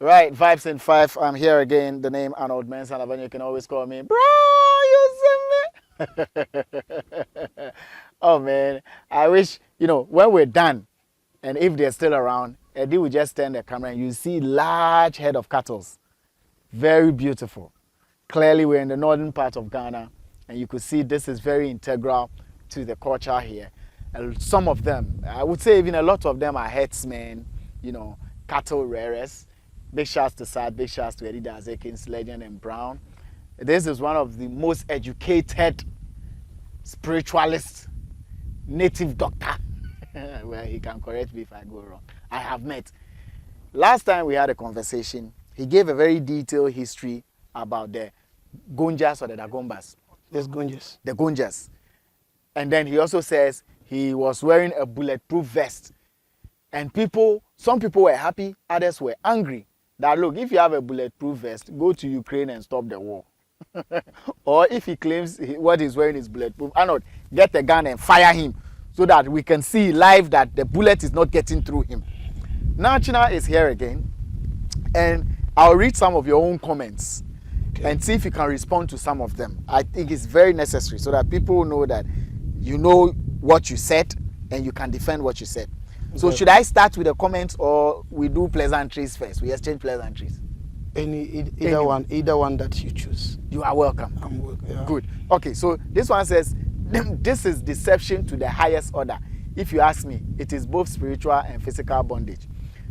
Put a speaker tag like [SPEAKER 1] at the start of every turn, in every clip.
[SPEAKER 1] Right, Vibes in 5. I'm here again. The name Arnold Mensa Elavanyo. You can always call me, bro, you see me? Oh, man. I wish, when we're done, and if they're still around, Eddie will just turn the camera and you see large head of cattle. Very beautiful. Clearly, we're in the northern part of Ghana, and you could see this is very integral to the culture here. And some of them, I would say even a lot of them are herdsmen, cattle rearers. Big shouts to Sad, big shouts to Eddie Dazekins, Legend, and Brown. This is one of the most educated spiritualist, native doctor. Well, he can correct me if I go wrong. I have met. Last time we had a conversation, he gave a very detailed history about the Gonjas or the Dagombas.
[SPEAKER 2] There's Gonjas.
[SPEAKER 1] The Gonjas. And then he also says he was wearing a bulletproof vest. And some people were happy, others were angry. That look, if you have a bulletproof vest, go to Ukraine and stop the war. Or if he claims what he's wearing is bulletproof, Arnold, get a gun and fire him so that we can see live that the bullet is not getting through him. Naa Chinnaa is here again, and I'll read some of your own comments and see if you can respond to some of them. I think it's very necessary so that people know that you know what you said and you can defend what you said. So should I start with the comments or we do pleasantries first? We exchange pleasantries.
[SPEAKER 2] Either one that you choose.
[SPEAKER 1] You are welcome.
[SPEAKER 2] I'm welcome. Yeah.
[SPEAKER 1] Good. Okay, so this one says, this is deception to the highest order. If you ask me, it is both spiritual and physical bondage.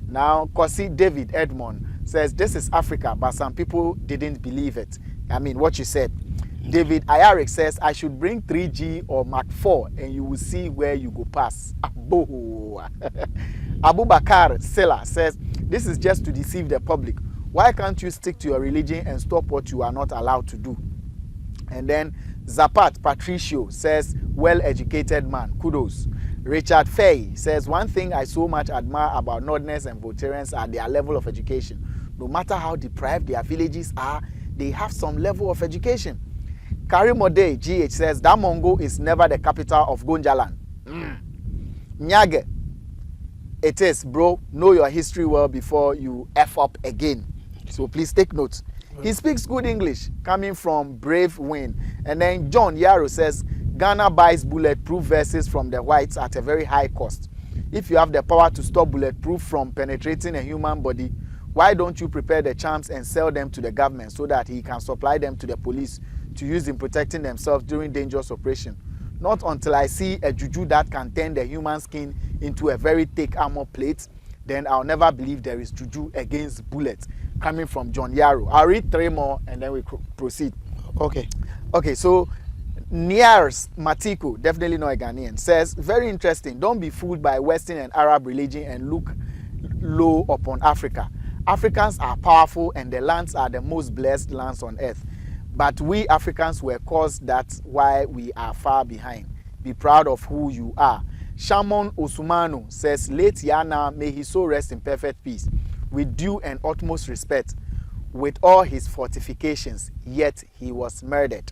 [SPEAKER 1] Now, Kosi David Edmond says, this is Africa, but some people didn't believe it. I mean, what you said. David Ayarik says, I should bring 3G or Mark 4 and you will see where you go pass. Abu Bakar Sela says, this is just to deceive the public. Why can't you stick to your religion and stop what you are not allowed to do? And then Zapat Patricio says, well-educated man, kudos. Richard Fay says, one thing I so much admire about Northerners and Voltarians are their level of education. No matter how deprived their villages are, they have some level of education. Karimode GH says, Damongo is never the capital of Gonjaland. Nyage, it is, bro. Know your history well before you F up again. So please take notes. He speaks good English, coming from Brave Win. And then John Yarrow says, Ghana buys bulletproof vests from the whites at a very high cost. If you have the power to stop bulletproof from penetrating a human body, why don't you prepare the charms and sell them to the government so that he can supply them to the police to use in protecting themselves during dangerous operation? Not until I see a juju that can turn the human skin into a very thick armor plate, then I'll never believe there is juju against bullets. Coming from John Yarrow. I'll read 3 more and then we proceed. Okay, so Niars Matiko, definitely not a Ghanaian, says, very interesting. Don't be fooled by Western and Arab religion and look low upon Africa. Africans are powerful and the lands are the most blessed lands on earth. But we Africans were caused, that's why we are far behind. Be proud of who you are. Shamon Osumanu says, late Yana, may his soul rest in perfect peace, with due and utmost respect, with all his fortifications, yet he was murdered.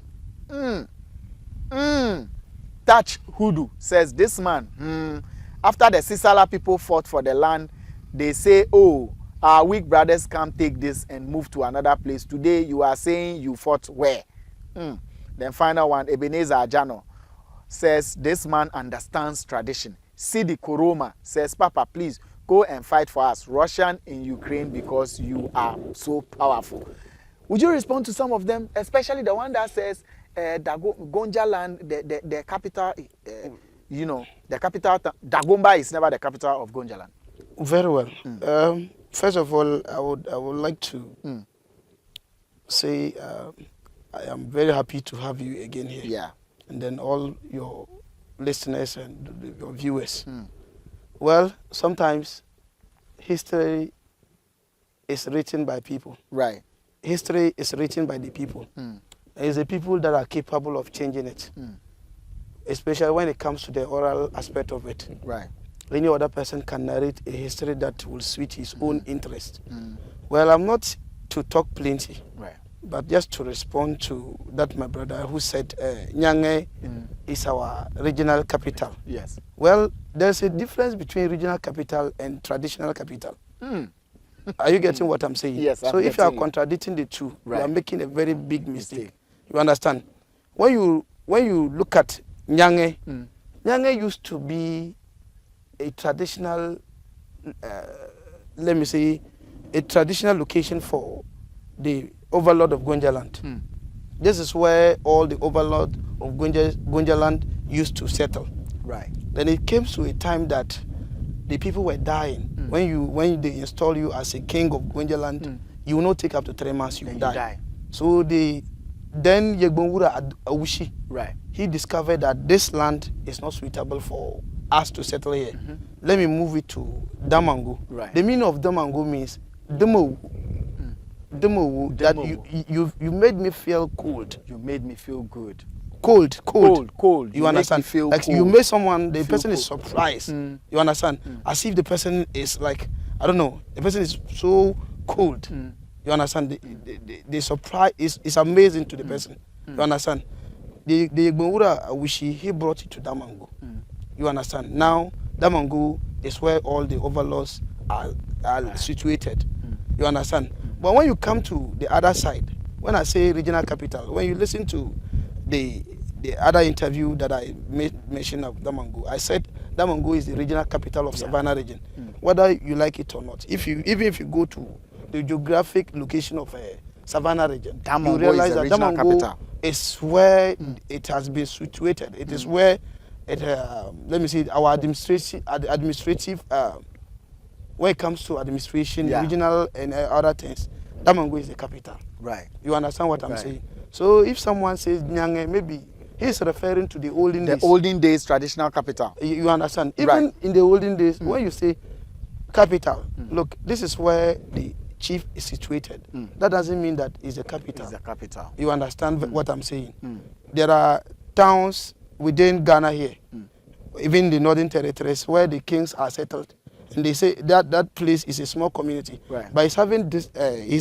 [SPEAKER 1] Touch Hoodoo says, this man, after the Sisala people fought for the land, they say, oh, our weak brothers can't take this and move to another place. Today, you are saying you fought where? Then final one, Ebenezer Ajano says, this man understands tradition. Sidi Koroma says, Papa, please go and fight for us, Russian in Ukraine, because you are so powerful. Would you respond to some of them, especially the one that says, Gonjaland, the capital, the capital, Dagomba is never the capital of Gonjaland.
[SPEAKER 2] Very well. First of all, I would like to say I am very happy to have you again here.
[SPEAKER 1] Yeah.
[SPEAKER 2] And then all your listeners and your viewers. Well, sometimes history is written by people.
[SPEAKER 1] Right.
[SPEAKER 2] History is written by the people. It's the people that are capable of changing it, especially when it comes to the oral aspect of it.
[SPEAKER 1] Right.
[SPEAKER 2] Any other person can narrate a history that will suit his own interest. Well, I'm not to talk plenty,
[SPEAKER 1] right,
[SPEAKER 2] but just to respond to that my brother who said Nyange is our regional capital.
[SPEAKER 1] Yes.
[SPEAKER 2] Well, there's a difference between regional capital and traditional capital. Are you getting what I'm saying?
[SPEAKER 1] Yes,
[SPEAKER 2] so if you are contradicting the two, you are making a very big mistake. You understand? When you look at Nyange, Nyange used to be a traditional, let me say, a traditional location for the overlord of Gonjaland. This is where all the overlord of Gonjaland used to settle.
[SPEAKER 1] Right.
[SPEAKER 2] Then it came to a time that the people were dying. When they install you as a king of Gonjaland, you will not take up to 3 months, you will die. So then Yegbonwura Awushi,
[SPEAKER 1] right,
[SPEAKER 2] he discovered that this land is not suitable for us to settle here. Let me move it to Damango.
[SPEAKER 1] Right.
[SPEAKER 2] The meaning of Damango means Demo. That you made me feel cold.
[SPEAKER 1] You made me feel good.
[SPEAKER 2] Cold.
[SPEAKER 1] You
[SPEAKER 2] understand?
[SPEAKER 1] Feel
[SPEAKER 2] like
[SPEAKER 1] cold.
[SPEAKER 2] you made someone, the person
[SPEAKER 1] cold.
[SPEAKER 2] is surprised. You understand? As if the person is like, I don't know, the person is so cold. You understand? The surprise is amazing to the person. You understand? The Yegbonwura Awushi, he brought it to Damango. You understand? Now Damango is where all the overlords are situated. You understand? But when you come to the other side, when I say regional capital, when you listen to the other interview that I mentioned of Damango, I said Damango is the regional capital of Savannah region, whether you like it or not. Even if you go to the geographic location of Savannah region,
[SPEAKER 1] Damango
[SPEAKER 2] you realize that Damango
[SPEAKER 1] capital.
[SPEAKER 2] Is where it has been situated. It is where it, let me see, our administrative, when it comes to administration, regional and other things, Damango is the capital.
[SPEAKER 1] Right.
[SPEAKER 2] You understand what I'm saying? So if someone says Nyange, maybe he's referring to the olden days.
[SPEAKER 1] The olden days traditional capital.
[SPEAKER 2] You understand? Even in the olden days, when you say capital, look, this is where the chief is situated. That doesn't mean that it's a capital.
[SPEAKER 1] It's the capital.
[SPEAKER 2] You understand what I'm saying? There are towns within Ghana here, even the northern territories, where the kings are settled. And they say that place is a small community.
[SPEAKER 1] Right.
[SPEAKER 2] But he's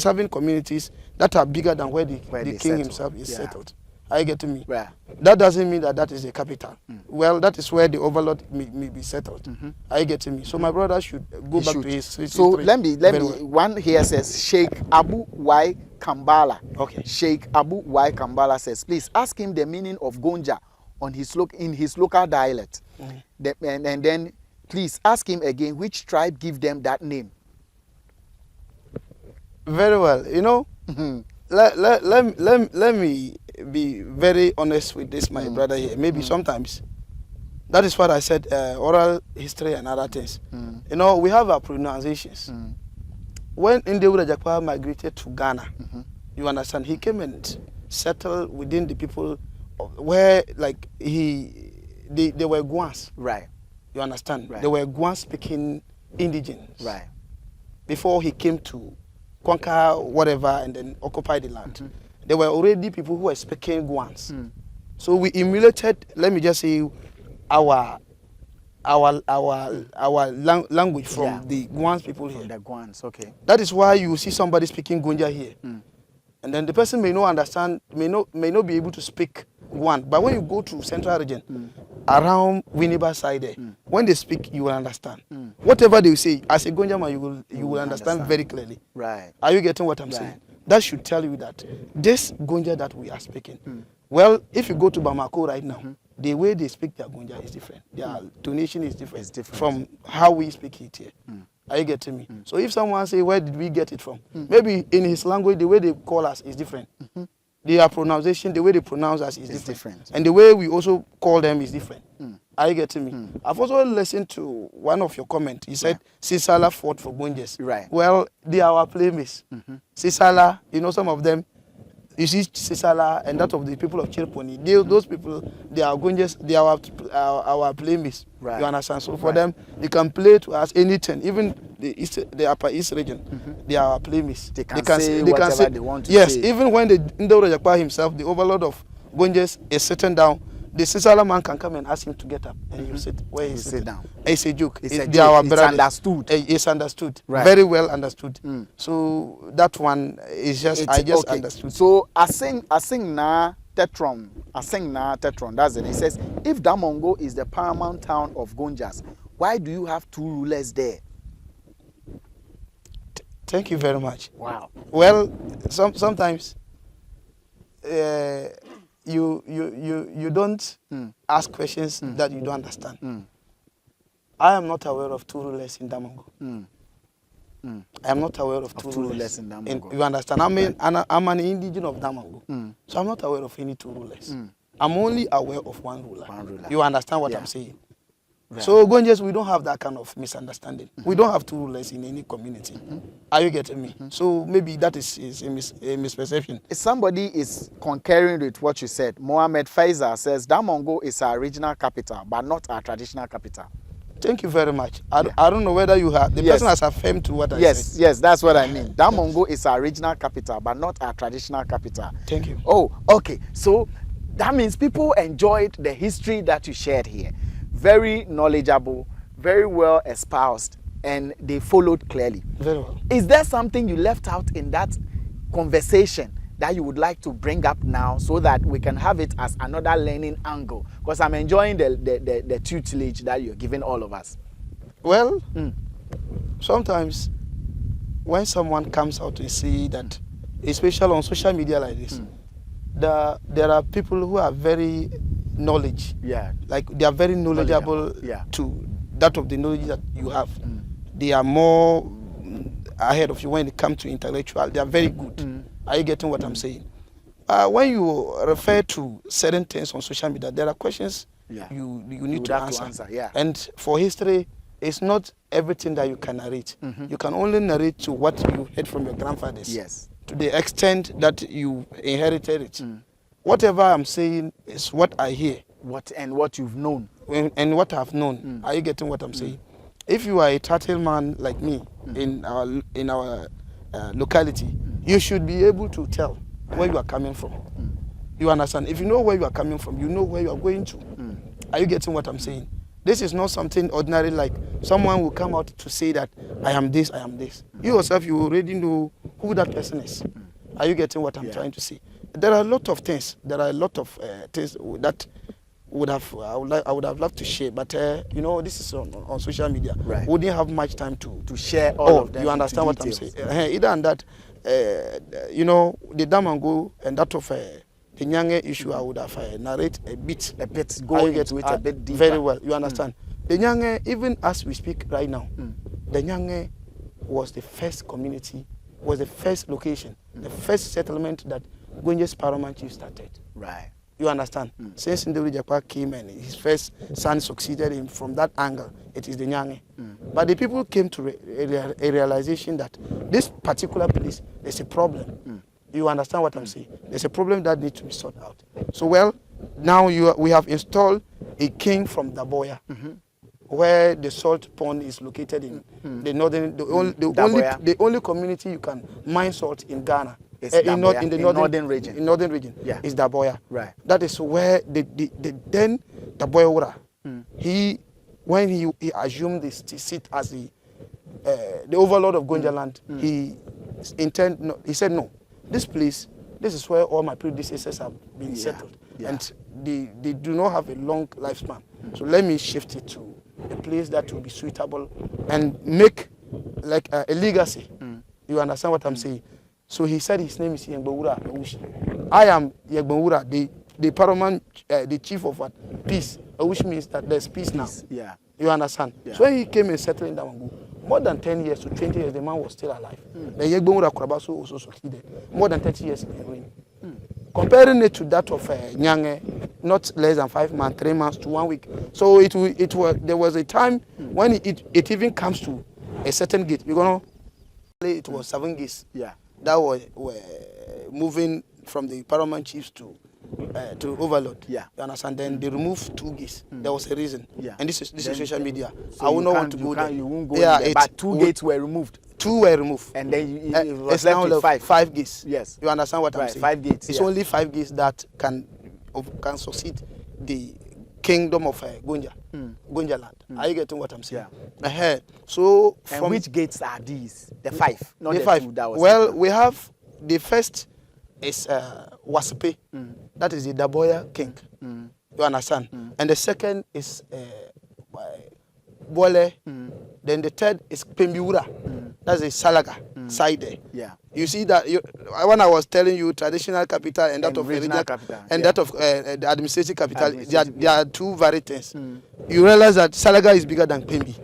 [SPEAKER 2] having communities that are bigger than where the king
[SPEAKER 1] settle.
[SPEAKER 2] himself is settled. Are you getting me?
[SPEAKER 1] Right.
[SPEAKER 2] That doesn't mean that is a capital. Well, that is where the overlord may be settled. Are you getting me? So my brother should go back to his history.
[SPEAKER 1] So let me one here says Sheikh Abu Y Kambala.
[SPEAKER 2] Okay.
[SPEAKER 1] Sheikh Abu Y Kambala says, please ask him the meaning of Gonja on in his local dialect. And then please ask him again which tribe give them that name.
[SPEAKER 2] Very well. You know, let me be very honest with this, my brother here. Maybe sometimes, that is what I said, oral history and other things. You know, we have our pronunciations. When Ndewura Jakpa migrated to Ghana, you understand, he came and settled within the people where, like, they were Guans.
[SPEAKER 1] Right.
[SPEAKER 2] You understand?
[SPEAKER 1] Right.
[SPEAKER 2] They were Guan speaking indigenes.
[SPEAKER 1] Right.
[SPEAKER 2] Before he came to conquer whatever and then occupy the land. There were already people who were speaking Guans. So we emulated, let me just say, our language from the Guans people here.
[SPEAKER 1] The Guans, okay.
[SPEAKER 2] That is why you see somebody speaking Gonja here. And then the person may not understand, may not be able to speak Guan. But when you go to central region, around Winneba side there, when they speak, you will understand. Whatever they say, as a Gonja man, you will understand very clearly.
[SPEAKER 1] Right.
[SPEAKER 2] Are you getting what I'm saying? That should tell you that this Gonja that we are speaking, well, if you go to Bamako right now, the way they speak their Gonja is different. Their donation is different, from how we speak it here. Are you getting me? So if someone say, where did we get it from? Maybe in his language, the way they call us is different. Their pronunciation, the way they pronounce us is different. And the way we also call them is different. Are you getting me? I've also listened to one of your comments. You said Sisala fought for Gonjas.
[SPEAKER 1] Right.
[SPEAKER 2] Well, they are our playmates. Sisala, you know, some of them, you see Sisala and that of the people of Chirponi, those people, they are Gonjas, they are our playmates.
[SPEAKER 1] Right.
[SPEAKER 2] You understand? So for them, they can play to us anything, even the Upper East region, they are our playmates.
[SPEAKER 1] They can say whatever they want to say.
[SPEAKER 2] Yes, even when the Ndewura Jakpa himself, the overlord of Gonjas, is sitting down, the Sisala man can come and ask him to get up, and you sit where he sit down. It's a joke.
[SPEAKER 1] It's understood.
[SPEAKER 2] It's understood.
[SPEAKER 1] Right.
[SPEAKER 2] Very well understood. So that one is just understood.
[SPEAKER 1] So I sing Naa Tetron. That's it. It says, if Damongo is the paramount town of Gonjas, why do you have two rulers there?
[SPEAKER 2] Thank you very much.
[SPEAKER 1] Wow.
[SPEAKER 2] Well, sometimes you don't ask questions that you don't understand. I am not aware of two rulers in Damongo. I am not aware of two rulers
[SPEAKER 1] in Damongo.
[SPEAKER 2] You understand? I'm an indigenous of Damongo, so I'm not aware of any two rulers. I'm only aware of one ruler. You understand what I'm saying? Right. So Gonjas, we don't have that kind of misunderstanding. We don't have two rulers in any community. Are you getting me? So maybe that is a misperception.
[SPEAKER 1] If somebody is concurring with what you said, Mohammed Faisal says Damongo is our regional capital, but not our traditional capital.
[SPEAKER 2] Thank you very much. I don't know whether you have, the person has affirmed to what I said.
[SPEAKER 1] Yes, that's what I mean. Damongo is our regional capital, but not our traditional capital.
[SPEAKER 2] Thank you.
[SPEAKER 1] Oh, okay. So that means people enjoyed the history that you shared here. Very knowledgeable, very well espoused, and they followed clearly.
[SPEAKER 2] Very well.
[SPEAKER 1] Is there something you left out in that conversation that you would like to bring up now so that we can have it as another learning angle? Because I'm enjoying the tutelage that you're giving all of us.
[SPEAKER 2] Well, sometimes when someone comes out to see that, especially on social media like this, there are people who are very knowledge. Yeah. Like they are very knowledgeable to that of the knowledge that you have. They are more ahead of you when it comes to intellectual. They are very good. Are you getting what I'm saying? When you refer to certain things on social media, there are questions you need to answer. And for history, it's not everything that you can narrate. You can only narrate to what you heard from your grandfathers. Yes. To the extent that you inherited it. Whatever I'm saying is what I hear. What you've known. And what I've known. Are you getting what I'm saying? If you are a turtle man like me in our locality, you should be able to tell where you are coming from. You understand? If you know where you are coming from, you know where you are going to. Are you getting what I'm saying? This is not something ordinary like someone will come out to say that I am this, I am this. You yourself, you already know who that person is. Are you getting what I'm trying to say? There are a lot of things. There are a lot of things that I would have loved to share, but you know, this is on social media. Right. We wouldn't have much time to share all of them. You understand what I'm saying? Either and that, you know, the Damongo and that of the Nyange issue, I would have narrate a bit, go into it a bit deeper. Very well. You understand? The Nyange, even as we speak right now, the Nyange was the first community, was the first location, the first settlement that Gonja's paramount chief started. Right. You understand? Since Ndoli Jakwa came and his first son succeeded him from that angle, it is the Nyange. But the people came to a realization that this particular place, there's a problem. You understand what I'm saying? There's a problem that needs to be sorted out. So, well, now we have installed a king from Daboya, where the salt pond is located in the northern, the only community you can mine salt in Ghana. In the northern region. In northern region, is Daboya. Right. That is where then Daboya Ura, when he assumed this seat as the overlord of Gonjaland, he said no, this place, this is where all my predecessors have been settled, and they do not have a long lifespan. So let me shift it to a place that will be suitable and make like a legacy. You understand what I'm saying? So he said his name is Yegbawura Awushi. I am Yegbawura, the paramount, the chief of what? Peace, which means that there's peace now. Yeah. You understand? Yeah. So when he came and settled in Damongo, more than 10 years to 20 years, the man was still alive. The Yegbawura Kurabaso also succeeded. More than 30 years in the reign. Comparing it to that of Nyange, not less than 5 months, 3 months to 1 week. So there was a time when it even comes to a certain gate. You're gonna it was 7 gates. Yeah. That were moving from the paramount chiefs to overload. Yeah. You understand? Then they removed 2 gates. There was a reason. Yeah. And this is social media. So I will not want to go there. You won't go there. But 2 gates were removed. 2 were removed. And then it was left with 5 gates. Yes. You understand what I'm saying? 5 gates. It's only 5 gates that can succeed the kingdom of Gonjaland. Are you getting what I'm saying? Yeah. So
[SPEAKER 1] and which gates are these? The 5, not the
[SPEAKER 2] 5.
[SPEAKER 1] 2 that was.
[SPEAKER 2] Well, we have the first is Wasipe. That is the Daboya king. You understand? And the second is Bole. Then the third is Pembiura. That's the Salaga. side there.
[SPEAKER 1] Yeah.
[SPEAKER 2] You see that when I was telling you traditional capital and that of
[SPEAKER 1] regional
[SPEAKER 2] regional
[SPEAKER 1] capital,
[SPEAKER 2] and
[SPEAKER 1] yeah.
[SPEAKER 2] that of the administrative capital,
[SPEAKER 1] Administrative,
[SPEAKER 2] they are two varieties. You realize that Salaga is bigger than Pembi.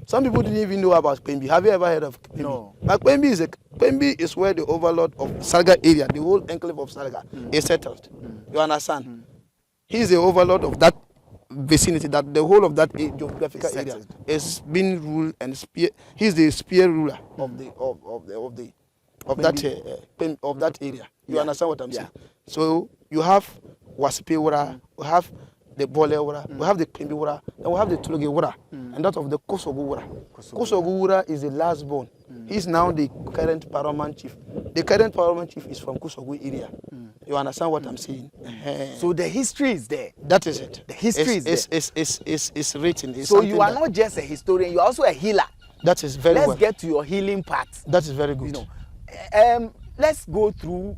[SPEAKER 2] Some people didn't even know about Pembi. Have you ever heard of Pembi?
[SPEAKER 1] No.
[SPEAKER 2] But Pembi is where the overlord of Salaga area, the whole enclave of Salaga, is settled. You understand? He is the overlord of that vicinity, that the whole of that geographical area is being ruled and he's the spear ruler of that area. You understand what I'm saying? So you have Wasipewura, we have the Bolewura, we have the Pembiwura, and we have the Tulogewura, and that of the Kosobuwura. Kosobuwura is the last born. He's now the current paramount chief. The current paramount chief is from Kosobu area. You understand what I'm saying?
[SPEAKER 1] So the history is there.
[SPEAKER 2] That is it.
[SPEAKER 1] The history
[SPEAKER 2] is written. It's
[SPEAKER 1] so you are not just a historian, you are also a healer.
[SPEAKER 2] That is very well.
[SPEAKER 1] Let's get to your healing part.
[SPEAKER 2] That is very good.
[SPEAKER 1] You know, let's go through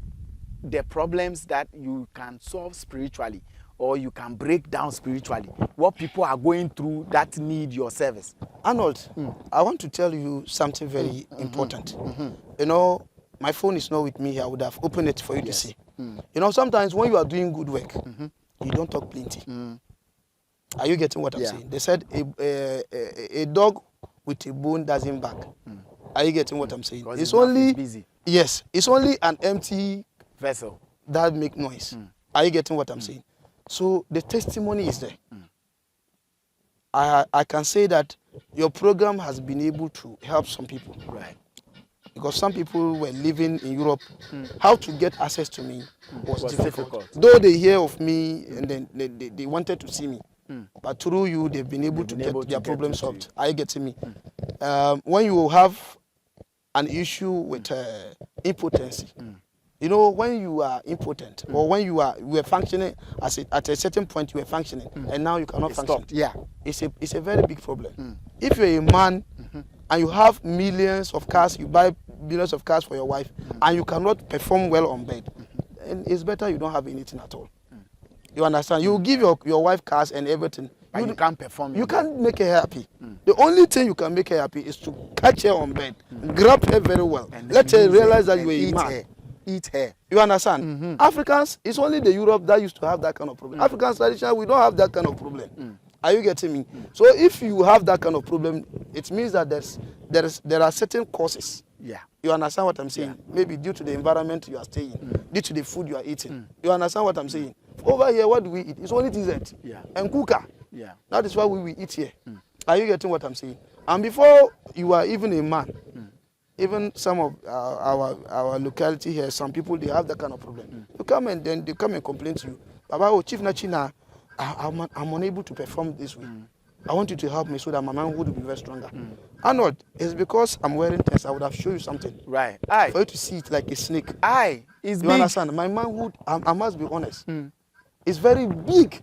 [SPEAKER 1] the problems that you can solve spiritually or you can break down spiritually. What people are going through that need your service.
[SPEAKER 2] Arnold, I want to tell you something very important. You know, my phone is not with me here. I would have opened it for you to see. You know, sometimes when you are doing good work, you don't talk plenty. Are you getting what I'm saying? They said a dog with a bone doesn't bark. Are you getting what I'm saying? It's only
[SPEAKER 1] busy.
[SPEAKER 2] Yes, it's only an empty
[SPEAKER 1] vessel
[SPEAKER 2] that make noise. Are you getting what I'm saying? So the testimony is there. I can say that your program has been able to help some people.
[SPEAKER 1] Right.
[SPEAKER 2] Because some people were living in Europe. How to get access to me was difficult. Though they hear of me and then they wanted to see me. But through you, they've been able to get their problem solved. Are you getting me? When you have an issue with impotency, you know, when you are impotent or when you were functioning at a certain point, you were functioning and now you cannot function.
[SPEAKER 1] Stopped. Yeah.
[SPEAKER 2] It's a very big problem. If you're a man and you have millions of cars, you buy billions of cars for your wife, and you cannot perform well on bed, and it's better you don't have anything at all. You understand? You give your wife cars and everything.
[SPEAKER 1] But you can't perform.
[SPEAKER 2] You can't make her happy. The only thing you can make her happy is to catch her on bed, grab her very well, and let her realize that you are a man.
[SPEAKER 1] Eat her.
[SPEAKER 2] You understand? Africans, it's only the Europe that used to have that kind of problem. Africans tradition, we don't have that kind of problem. Are you getting me? So if you have that kind of problem, it means that there are certain causes.
[SPEAKER 1] Yeah.
[SPEAKER 2] You understand what I'm saying? Maybe due to the environment you are staying, due to the food you are eating. You understand what I'm saying? Over here, what do we eat? It's only dessert and cooker.
[SPEAKER 1] Yeah.
[SPEAKER 2] That is why we eat here. Are you getting what I'm saying? And before you are even a man, even some of our locality here, some people, they have that kind of problem. You come and then they come and complain to you. Baba, oh, Chief Naa Chinnaa, I'm unable to perform this way. I want you to help me so that my manhood will be very stronger. Arnold, it's because I'm wearing things. I would have shown you something.
[SPEAKER 1] Right. Aye.
[SPEAKER 2] For you to see it like a snake.
[SPEAKER 1] Aye. It's
[SPEAKER 2] you
[SPEAKER 1] big.
[SPEAKER 2] Understand? My manhood, I must be honest. It's very big.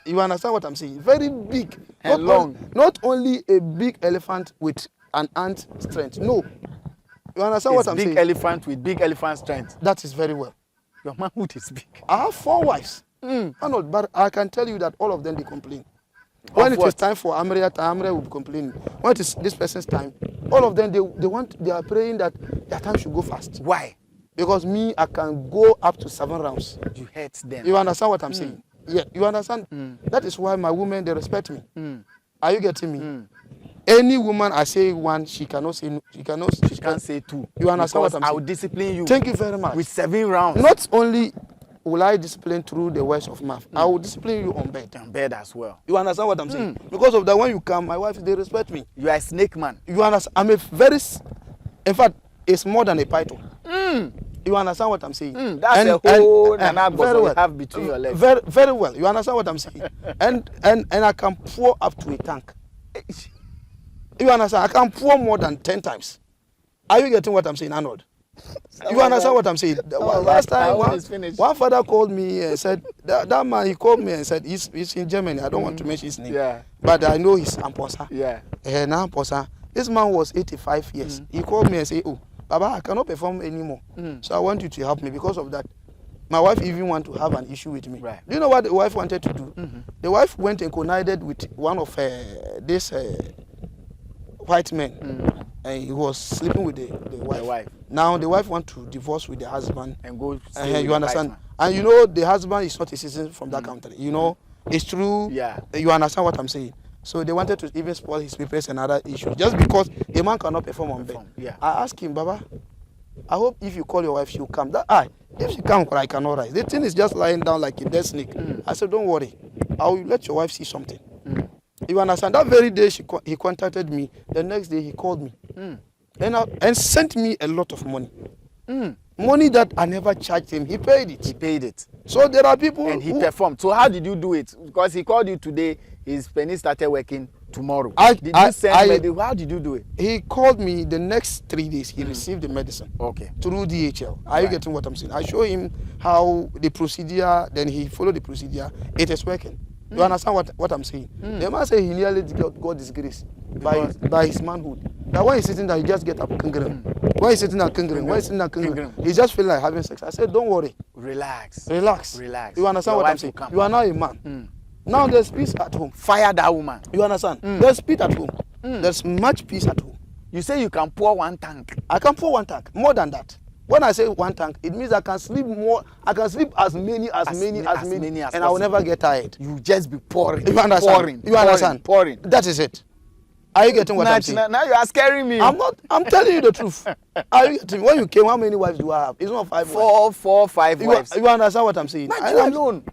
[SPEAKER 2] You understand what I'm saying? Very big.
[SPEAKER 1] And long.
[SPEAKER 2] Not only a big elephant with an ant strength. No. You understand what I'm saying?
[SPEAKER 1] Big elephant with big elephant strength.
[SPEAKER 2] That is very well.
[SPEAKER 1] Your manhood is big.
[SPEAKER 2] I have 4 wives. Arnold, but I can tell you that all of them, they complain. When it is time for Amria will be complaining. When it is this person's time, all of them, they are praying that their time should go fast.
[SPEAKER 1] Why?
[SPEAKER 2] Because me, I can go up to 7 rounds.
[SPEAKER 1] You hate them.
[SPEAKER 2] You understand what I'm saying? Yeah, you understand? That is why my women, they respect me. Are you getting me? Any woman I say one, she cannot say no. She can't say 2. You understand what I'm saying?
[SPEAKER 1] I will discipline you.
[SPEAKER 2] Thank you very much.
[SPEAKER 1] With 7 rounds.
[SPEAKER 2] Not only will I discipline through the words of mouth, I will discipline you on bed.
[SPEAKER 1] On bed as well.
[SPEAKER 2] You understand what I'm saying? Because of that, when you come, my wife, they respect me.
[SPEAKER 1] You are a snake man.
[SPEAKER 2] You understand? I'm a very, in fact, it's more than a python. You understand what I'm saying?
[SPEAKER 1] That's a whole nanago you have between your legs.
[SPEAKER 2] Very, very well. You understand what I'm saying? and I can pour up to a tank. You understand? I can pour more than 10 times. Are you getting what I'm saying, Arnold? You understand what I'm saying? Last time, one father called me and said, that man, he called me and said, he's in Germany. I don't want to mention his name.
[SPEAKER 1] Yeah.
[SPEAKER 2] But I know he's Amposa.
[SPEAKER 1] Yeah.
[SPEAKER 2] Now Amposa. This man was 85 years. He called me and said, oh, Baba, I cannot perform anymore. So I want you to help me because of that. My wife even want to have an issue with me.
[SPEAKER 1] Right.
[SPEAKER 2] Do you know what the wife wanted to do? The wife went and connived with one of these white men and he was sleeping with the wife.
[SPEAKER 1] The wife.
[SPEAKER 2] Now the wife want to divorce with the husband.
[SPEAKER 1] And go stay with
[SPEAKER 2] You
[SPEAKER 1] the
[SPEAKER 2] understand?
[SPEAKER 1] wife,
[SPEAKER 2] And you know the husband is not a citizen from that country. You know, it's true.
[SPEAKER 1] Yeah.
[SPEAKER 2] You understand what I'm saying? So they wanted to even spoil his papers and other issues just because the man cannot perform on bed.
[SPEAKER 1] Yeah.
[SPEAKER 2] I asked him, Baba, I hope if you call your wife, she'll come. If she comes, I cannot rise. The thing is just lying down like a dead snake. I said, don't worry. I will let your wife see something. You understand? That very day he contacted me. The next day he called me. And sent me a lot of money. Money that I never charged him. He paid it.
[SPEAKER 1] He paid it.
[SPEAKER 2] So there are people
[SPEAKER 1] and he performed. So how did you do it? Because he called you today, his penny started working tomorrow. Did you send medicine? How did you do it?
[SPEAKER 2] He called me the next 3 days. He received the medicine.
[SPEAKER 1] Okay.
[SPEAKER 2] Through DHL. Are you getting what I'm saying? I show him how the procedure, then he followed the procedure. It is working. You understand what I'm saying? The man said he nearly got disgraced by his manhood. That when he's sitting there, he just get up, when he's sitting there, he's just feeling like having sex. I said, don't worry.
[SPEAKER 1] Relax.
[SPEAKER 2] You understand what I'm saying? You are now a man. Now there's peace at home.
[SPEAKER 1] Fire that woman.
[SPEAKER 2] You understand? There's peace at home. There's much peace at home.
[SPEAKER 1] You say you can pour 1 tank.
[SPEAKER 2] I can pour 1 tank. More than that. When I say 1 tank, it means I can sleep more. I can sleep as many, and I will never get tired.
[SPEAKER 1] You just be pouring.
[SPEAKER 2] You understand?
[SPEAKER 1] Pouring.
[SPEAKER 2] That is it. Are you getting what I'm saying?
[SPEAKER 1] Now you are scaring me.
[SPEAKER 2] I'm not. I'm telling you the truth. Are you getting? When you came, how many wives do I have? It's not 5 wives.
[SPEAKER 1] 5 wives.
[SPEAKER 2] You understand what I'm saying?
[SPEAKER 1] Not you alone.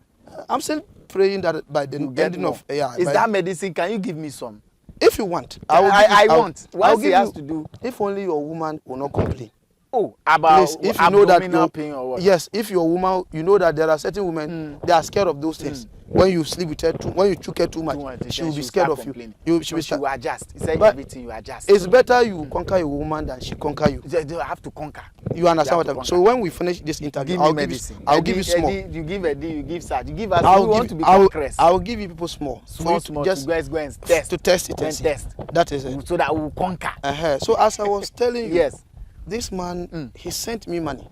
[SPEAKER 2] I'm still praying that by the ending of
[SPEAKER 1] Is that medicine? Can you give me some?
[SPEAKER 2] If you want,
[SPEAKER 1] I want.
[SPEAKER 2] What
[SPEAKER 1] he has to do?
[SPEAKER 2] If only your woman will not complain.
[SPEAKER 1] Oh, about
[SPEAKER 2] please, if you know that
[SPEAKER 1] pain or what?
[SPEAKER 2] Yes, if your woman, you know that there are certain women, they are scared of those things. When you sleep with her, when you choke her too much, she will be scared of you.
[SPEAKER 1] She will adjust. He said everything you adjust.
[SPEAKER 2] It's better you conquer your woman than she conquer you.
[SPEAKER 1] They have to conquer.
[SPEAKER 2] You understand what I mean? So when we finish this interview, I'll give you small.
[SPEAKER 1] You give Eddie, you give Saj, you give us. We want to be conquerors.
[SPEAKER 2] I will give you people small.
[SPEAKER 1] Small. Just go and test.
[SPEAKER 2] To test it and test. That is it.
[SPEAKER 1] So that we will conquer.
[SPEAKER 2] So as I was telling you,
[SPEAKER 1] yes.
[SPEAKER 2] This man, he sent me money,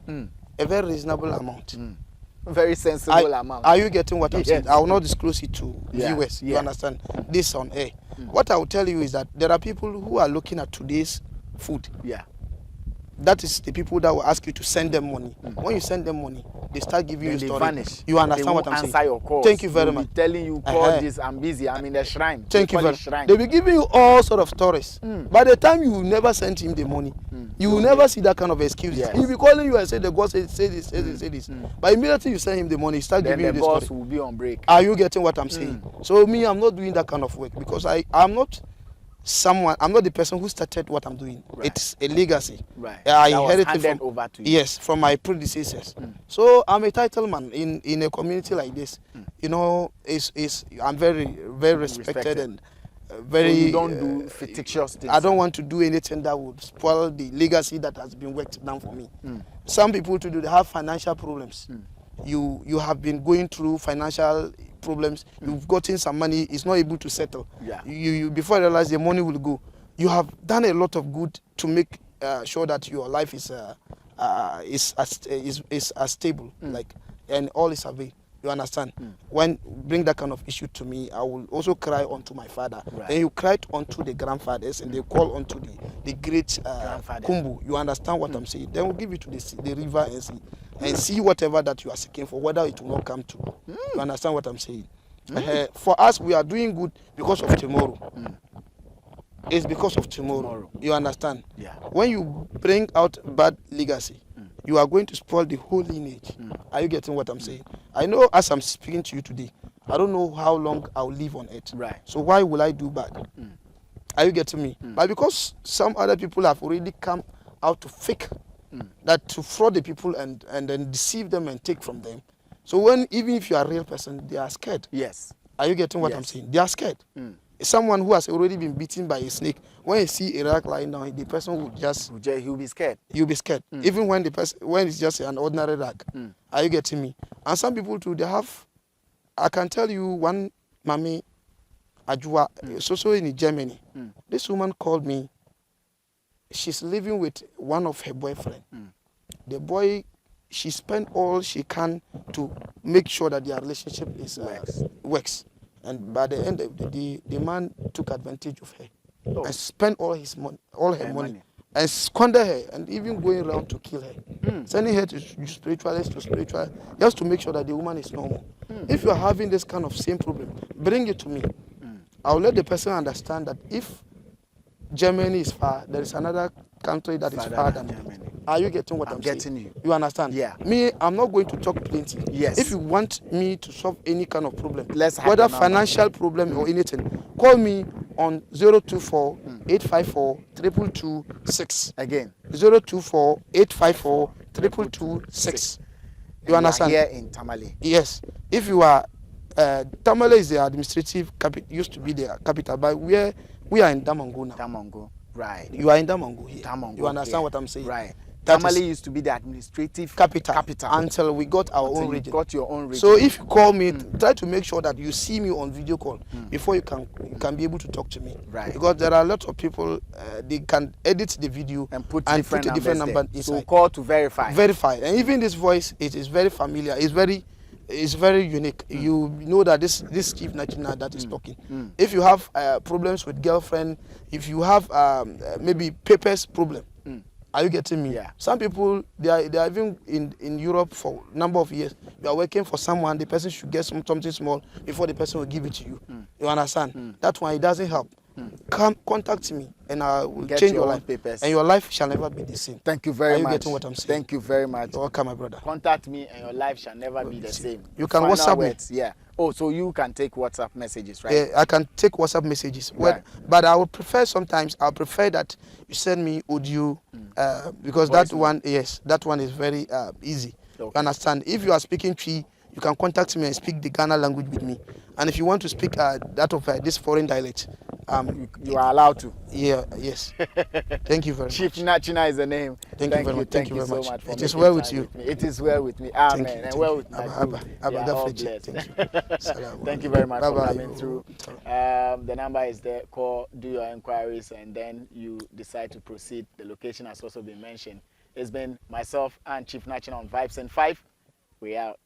[SPEAKER 2] a very reasonable amount.
[SPEAKER 1] Very sensible amount.
[SPEAKER 2] Are you getting what I'm saying? I will not disclose it to viewers. You understand? This on air. What I will tell you is that there are people who are looking at today's food.
[SPEAKER 1] Yeah.
[SPEAKER 2] That is the people that will ask you to send them money. When you send them money, they start giving you a story.
[SPEAKER 1] Vanish.
[SPEAKER 2] You understand what I'm saying?
[SPEAKER 1] Answer your calls.
[SPEAKER 2] Thank you very much.
[SPEAKER 1] Telling you, call this, I'm busy, I'm in the shrine.
[SPEAKER 2] Thank you very much. They'll be giving you all sort of stories. By the time you never send him the money, you will never see that kind of excuses.
[SPEAKER 1] Yes.
[SPEAKER 2] He'll be calling you and say, the God say this. But immediately you send him the money, he start giving you the story.
[SPEAKER 1] Then the boss will be on break.
[SPEAKER 2] Are you getting what I'm saying? So me, I'm not doing that kind of work because I'm not the person who started what I'm doing. Right. It's a legacy.
[SPEAKER 1] Right.
[SPEAKER 2] I inherited
[SPEAKER 1] from over to you.
[SPEAKER 2] Yes, from my predecessors. So I'm a title man in a community like this. You know, I'm very respected and very.
[SPEAKER 1] So you don't do fictitious things.
[SPEAKER 2] I don't want to do anything that would spoil the legacy that has been worked down for me. Some people they have financial problems. You have been going through financial problems. You've gotten some money, it's not able to settle.
[SPEAKER 1] Yeah.
[SPEAKER 2] You before you realize the money will go. You have done a lot of good to make sure that your life is stable, and all is available. You understand? When bring that kind of issue to me, I will also cry unto my father. Right. Then you cry unto the grandfathers, and they call unto the great Kumbu. You understand what I'm saying? Then we'll give it to the river and see whatever that you are seeking for, whether it will not come to. You understand what I'm saying? For us, we are doing good because of tomorrow. It's because of tomorrow. You understand?
[SPEAKER 1] Yeah.
[SPEAKER 2] When you bring out bad legacy, you are going to spoil the whole lineage. Are you getting what I'm saying? I know as I'm speaking to you today, I don't know how long I'll live on it.
[SPEAKER 1] Right.
[SPEAKER 2] So why will I do bad? Are you getting me? But because some other people have already come out to fake, that to fraud the people and then deceive them and take from them. So even if you are a real person, they are scared.
[SPEAKER 1] Yes.
[SPEAKER 2] Are you getting what I'm saying? They are scared. Someone who has already been beaten by a snake, when you see a rag lying down, the person will
[SPEAKER 1] he'll be scared.
[SPEAKER 2] You'll be scared. Even when it's just an ordinary rag. Are you getting me? And some people too, I can tell you one Mami Ajua, so in Germany. This woman called me. She's living with one of her boyfriend. The boy, she spent all she can to make sure that their relationship works. And by the end of the day, the man took advantage of her and spent all her money. and squander her, and even going around to kill her, sending her to spiritualist to spiritual, just to make sure that the woman is normal. If you are having this kind of same problem, bring it to me. I'll let the person understand that if Germany is far, there is another country that is far than
[SPEAKER 1] Germany.
[SPEAKER 2] Are you getting what I'm
[SPEAKER 1] getting
[SPEAKER 2] saying?
[SPEAKER 1] you.
[SPEAKER 2] You understand?
[SPEAKER 1] Yeah.
[SPEAKER 2] Me, I'm not going to talk plenty.
[SPEAKER 1] Yes.
[SPEAKER 2] If you want me to solve any kind of problem,
[SPEAKER 1] Let's have
[SPEAKER 2] whether
[SPEAKER 1] the number.
[SPEAKER 2] financial problem or anything, call me on 024 854 2226.
[SPEAKER 1] Again.
[SPEAKER 2] 024 854 2226. You understand?
[SPEAKER 1] Here in Tamale.
[SPEAKER 2] Yes. If you are, Tamale is the administrative capital, used to be the capital, but we are in Damongo now.
[SPEAKER 1] Damongo, right.
[SPEAKER 2] You are in Damongo here.
[SPEAKER 1] Damongo,
[SPEAKER 2] you understand
[SPEAKER 1] here.
[SPEAKER 2] what I'm saying?
[SPEAKER 1] Right.
[SPEAKER 2] That
[SPEAKER 1] Tamale
[SPEAKER 2] is
[SPEAKER 1] used to be the administrative
[SPEAKER 2] capital
[SPEAKER 1] capital
[SPEAKER 2] until we got our own region.
[SPEAKER 1] Got your own region.
[SPEAKER 2] So if you call me, try to make sure that you see me on video call before you can be able to talk to me.
[SPEAKER 1] Right.
[SPEAKER 2] Because there are a lot of people, they can edit the video
[SPEAKER 1] and put
[SPEAKER 2] a
[SPEAKER 1] different
[SPEAKER 2] number
[SPEAKER 1] there.
[SPEAKER 2] inside.
[SPEAKER 1] So call to verify.
[SPEAKER 2] Verify. And even this voice, it is very familiar. It's very unique. You know that this Chief Naa Chinnaa that is talking. If you have problems with girlfriend, if you have maybe papers problem, are you getting me?
[SPEAKER 1] Yeah.
[SPEAKER 2] Some people, they are even in Europe for a number of years. You are working for someone, the person should get something small before the person will give it to you. You understand? That's why it doesn't help. Come contact me and I will change your life.
[SPEAKER 1] Papers.
[SPEAKER 2] And your life shall never be the same.
[SPEAKER 1] Thank you very much.
[SPEAKER 2] Are you getting what I'm saying?
[SPEAKER 1] Thank you very much.
[SPEAKER 2] You're welcome, my brother.
[SPEAKER 1] Contact me and your life shall never be the same.
[SPEAKER 2] You can
[SPEAKER 1] Final
[SPEAKER 2] WhatsApp
[SPEAKER 1] words.
[SPEAKER 2] me.
[SPEAKER 1] Yeah. Oh, so you can take WhatsApp messages, right?
[SPEAKER 2] Yeah, I can take WhatsApp messages.
[SPEAKER 1] Right.
[SPEAKER 2] But I would prefer sometimes, I prefer that you send me audio because
[SPEAKER 1] Voice
[SPEAKER 2] that one, yes, that one is very easy.
[SPEAKER 1] Okay.
[SPEAKER 2] You understand? If you are speaking Twi, you can contact me and speak the Ghana language with me. And if you want to speak that of this foreign dialect,
[SPEAKER 1] you are allowed to.
[SPEAKER 2] Yeah, yes. Thank you very much.
[SPEAKER 1] Chief Naa Chinnaa is the name.
[SPEAKER 2] Thank you very much.
[SPEAKER 1] Thank you so much. For
[SPEAKER 2] it is well with you.
[SPEAKER 1] It is well with me. Amen. And well with my
[SPEAKER 2] Abba,
[SPEAKER 1] group.
[SPEAKER 2] Abba,
[SPEAKER 1] They are all
[SPEAKER 2] definitely.
[SPEAKER 1] blessed.
[SPEAKER 2] Thank you.
[SPEAKER 1] Thank you very much for
[SPEAKER 2] Bye-bye.
[SPEAKER 1] coming through. The number is there. Call, do your inquiries, and then you decide to proceed. The location has also been mentioned. It's been myself and Chief Naa Chinnaa on Vibes and 5. We out.